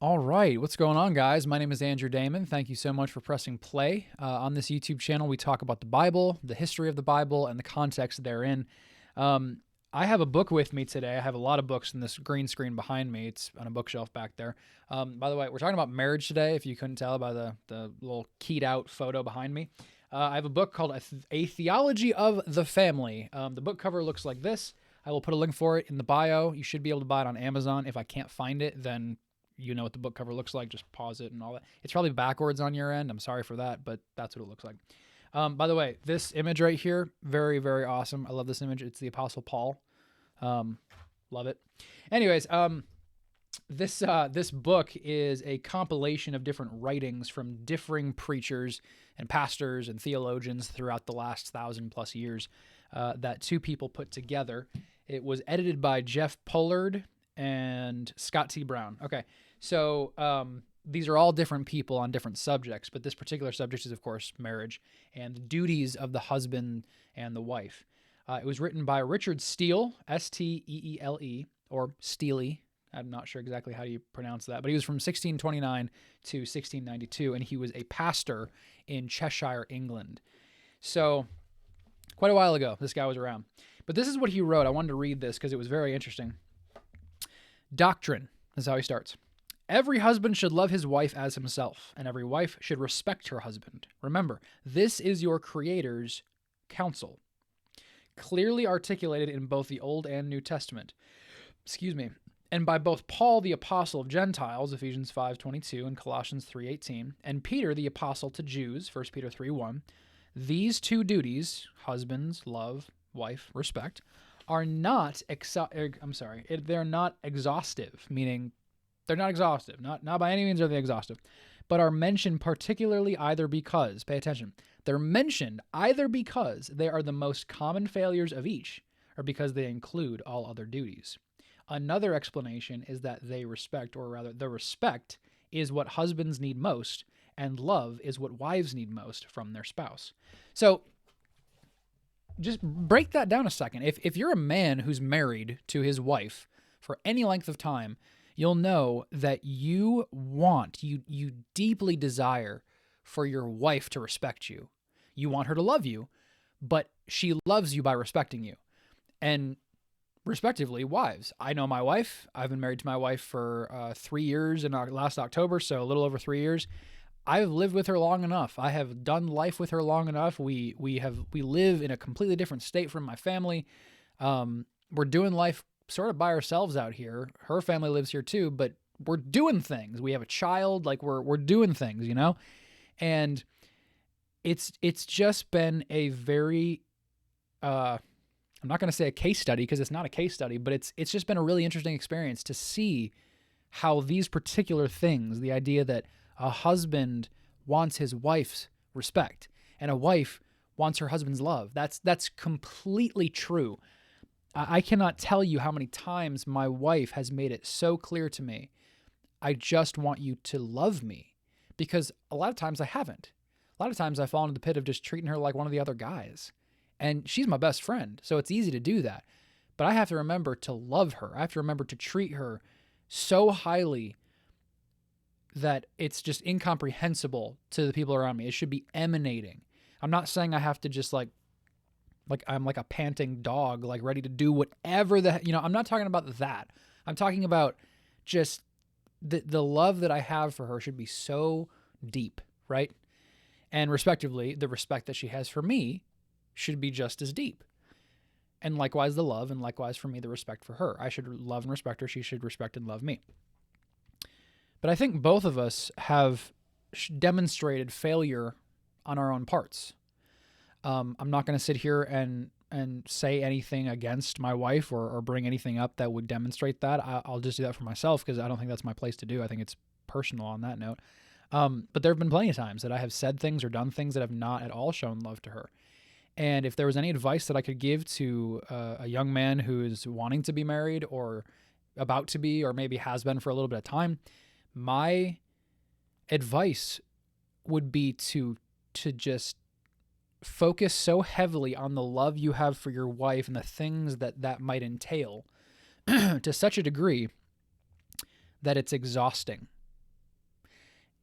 All right, what's going on, guys? My name is Andrew Damon. Thank you so much for pressing play. On this YouTube channel, we talk about the Bible, the history of the Bible, and the context therein. Um, I have a book with me today. I have a lot of books in this green screen behind me. It's on a bookshelf back there. By the way, we're talking about marriage today, if you couldn't tell by the little keyed out photo behind me. I have a book called A Theology of the Family. The book cover looks like this. I will put a link for it in the bio. You should be able to buy it on Amazon. If I can't find it, then you know what the book cover looks like. Just pause it and all that. It's probably backwards on your end. I'm sorry for that, but that's what it looks like. By the way, this image right here, very, very awesome. I love this image. It's the Apostle Paul. Love it. Anyways, this book is a compilation of different writings from differing preachers and pastors and theologians throughout the last 1,000+ years that two people put together. It was edited by Jeff Pollard and Scott T. Brown. Okay, so these are all different people on different subjects, but this particular subject is, of course, marriage and the duties of the husband and the wife. It was written by Richard Steele, Steele, or Steely. I'm not sure exactly how you pronounce that, but he was from 1629 to 1692, and he was a pastor in Cheshire, England. So quite a while ago, this guy was around. But this is what he wrote. I wanted to read this because it was very interesting. Doctrine is how he starts. Every husband should love his wife as himself, and every wife should respect her husband. Remember, this is your Creator's counsel, clearly articulated in both the Old and New Testament. And by both Paul, the apostle of Gentiles, Ephesians 5:22 and Colossians 3:18, and Peter, the apostle to Jews, 1 Peter 3:1. These two duties, husbands, love, wife, respect, are not they're not exhaustive, meaning they're not exhaustive. Not by any means are they exhaustive, but are mentioned particularly either because, pay attention, they're mentioned either because they are the most common failures of each, or because they include all other duties. Another explanation is that they respect, or rather, the respect is what husbands need most, and love is what wives need most from their spouse. So just break that down a second. If you're a man who's married to his wife for any length of time, you'll know that you deeply desire for your wife to respect you. You want her to love you, but she loves you by respecting you. And respectively, wives. I know my wife. I've been married to my wife for 3 years in last October, so a little over 3 years. I've lived with her long enough. I have done life with her long enough. We live in a completely different state from my family. We're doing life sort of by ourselves out here. Her family lives here too, but we're doing things. We have a child. Like we're doing things, you know. And it's just been a very I'm not going to say a case study because it's not a case study, but it's just been a really interesting experience to see how these particular things, the idea that a husband wants his wife's respect and a wife wants her husband's love. That's completely true. I cannot tell you how many times my wife has made it so clear to me, I just want you to love me, because a lot of times I haven't. A lot of times I fall into the pit of just treating her like one of the other guys. And she's my best friend, so it's easy to do that. But I have to remember to love her. I have to remember to treat her so highly that it's just incomprehensible to the people around me. It should be emanating. I'm not saying I have to just like I'm like a panting dog, like ready to do whatever I'm not talking about that. I'm talking about just the love that I have for her should be so deep, right? And respectively, the respect that she has for me should be just as deep. And likewise the love, and likewise for me the respect for her. I should love and respect her. She should respect and love me. But I think both of us have demonstrated failure on our own parts. I'm not going to sit here and say anything against my wife or bring anything up that would demonstrate that. I'll just do that for myself because I don't think that's my place to do. I think it's personal on that note. But there have been plenty of times that I have said things or done things that have not at all shown love to her. And if there was any advice that I could give to a young man who is wanting to be married or about to be, or maybe has been for a little bit of time, my advice would be to just focus so heavily on the love you have for your wife and the things that might entail to such a degree that it's exhausting.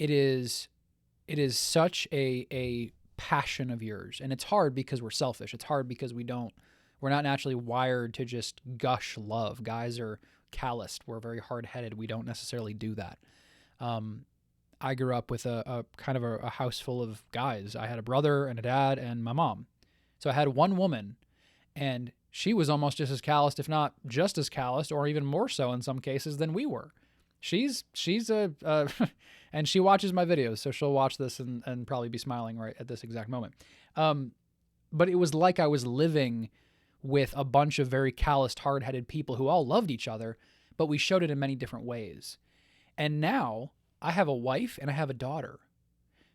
it is such a passion of yours, and it's hard because we're selfish. It's hard because we're not naturally wired to just gush love. Guys are calloused. We're very hard-headed. We don't necessarily do that. I grew up with a kind of a house full of guys. I had a brother and a dad and my mom. So I had one woman, and she was almost just as calloused, if not just as calloused, or even more so in some cases than we were. She's and she watches my videos, so she'll watch this and probably be smiling right at this exact moment. But it was like I was living with a bunch of very calloused, hard-headed people who all loved each other, but we showed it in many different ways. And now I have a wife and I have a daughter.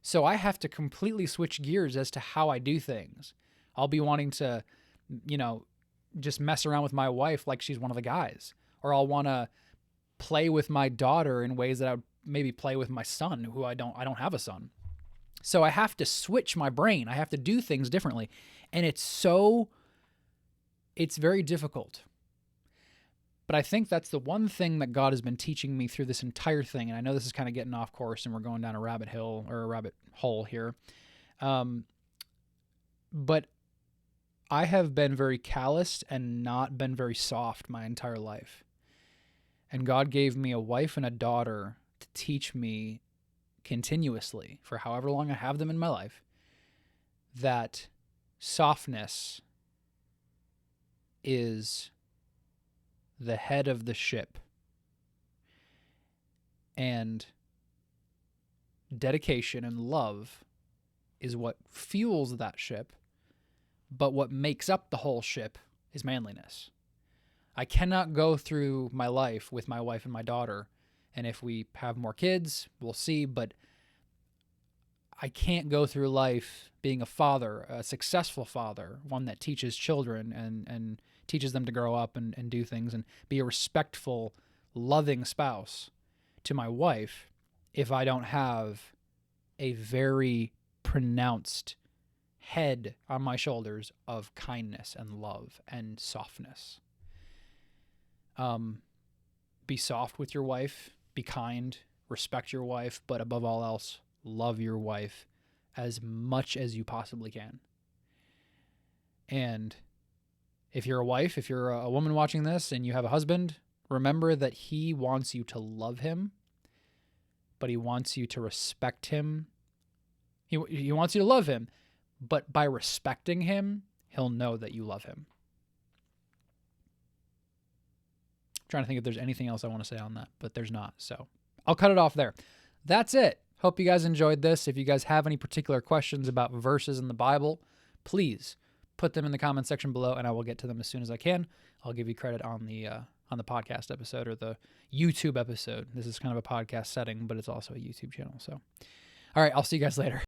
So I have to completely switch gears as to how I do things. I'll be wanting to, just mess around with my wife like she's one of the guys. Or I'll want to play with my daughter in ways that I would maybe play with my son, who I don't have a son. So I have to switch my brain. I have to do things differently. And it's very difficult. But I think that's the one thing that God has been teaching me through this entire thing. And I know this is kind of getting off course and we're going down a rabbit hole here. But I have been very calloused and not been very soft my entire life. And God gave me a wife and a daughter to teach me continuously, for however long I have them in my life, that softness is the head of the ship, and dedication and love is what fuels that ship, but what makes up the whole ship is manliness. I cannot go through my life with my wife and my daughter, and if we have more kids, we'll see, but I can't go through life being a father, a successful father, one that teaches children and teaches them to grow up and do things and be a respectful, loving spouse to my wife if I don't have a very pronounced head on my shoulders of kindness and love and softness. Be soft with your wife, be kind, respect your wife, but above all else, love your wife as much as you possibly can. And if you're a wife, if you're a woman watching this and you have a husband, remember that he wants you to love him, but he wants you to respect him. He wants you to love him, but by respecting him, he'll know that you love him. I'm trying to think if there's anything else I want to say on that, but there's not. So I'll cut it off there. That's it. Hope you guys enjoyed this. If you guys have any particular questions about verses in the Bible, please put them in the comment section below, and I will get to them as soon as I can. I'll give you credit on the podcast episode or the YouTube episode. This is kind of a podcast setting, but it's also a YouTube channel. So, all right, I'll see you guys later.